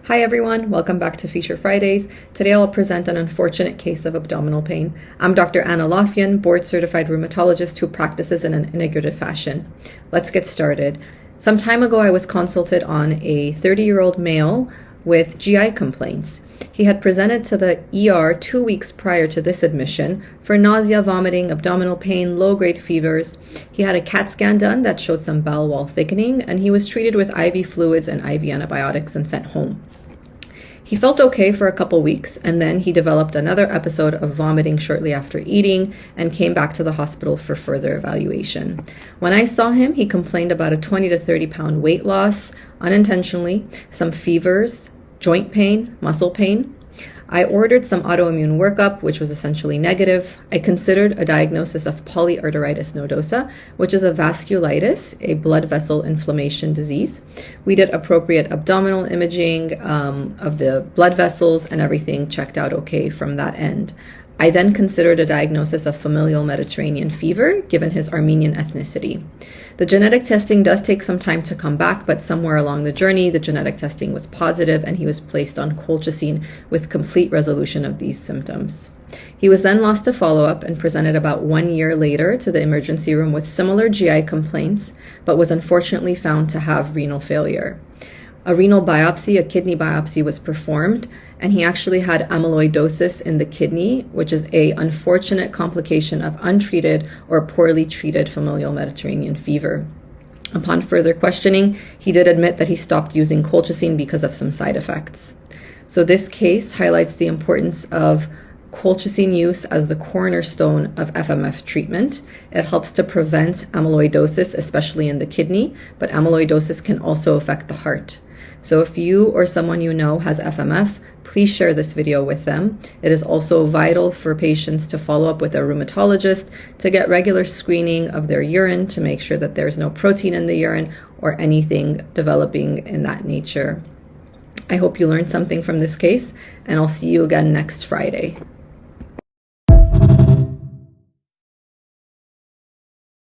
Hi everyone, welcome back to Feature Fridays. Today I'll present an unfortunate case of abdominal pain. I'm Dr. Anna Lofyan, board-certified rheumatologist who practices in an integrative fashion. Let's get started. Some time ago I was consulted on a 30-year-old male with GI complaints. He had presented to the ER 2 weeks prior to this admission for nausea, vomiting, abdominal pain, low-grade fevers. He had a CAT scan done that showed some bowel wall thickening, and he was treated with IV fluids and IV antibiotics and sent home. He felt okay for a couple weeks, and then he developed another episode of vomiting shortly after eating and came back to the hospital for further evaluation. When I saw him, he complained about a 20 to 30 pound weight loss unintentionally, some fevers, joint pain, muscle pain. I ordered some autoimmune workup, which was essentially negative. I considered a diagnosis of polyarteritis nodosa, which is a vasculitis, a blood vessel inflammation disease. We did appropriate abdominal imaging of the blood vessels, and everything checked out okay from that end. I then considered a diagnosis of familial Mediterranean fever, given his Armenian ethnicity. The genetic testing does take some time to come back, but somewhere along the journey, the genetic testing was positive and he was placed on colchicine with complete resolution of these symptoms. He was then lost to follow-up and presented about 1 year later to the emergency room with similar GI complaints, but was unfortunately found to have renal failure. A renal biopsy, a kidney biopsy, was performed, and he actually had amyloidosis in the kidney, which is an unfortunate complication of untreated or poorly treated familial Mediterranean fever. Upon further questioning, he did admit that he stopped using colchicine because of some side effects. So this case highlights the importance of colchicine use as the cornerstone of FMF treatment. It helps to prevent amyloidosis, especially in the kidney, but amyloidosis can also affect the heart. So if you or someone you know has FMF, please share this video with them. It is also vital for patients to follow up with a rheumatologist to get regular screening of their urine to make sure that there's no protein in the urine or anything developing in that nature. I hope you learned something from this case, and I'll see you again next Friday.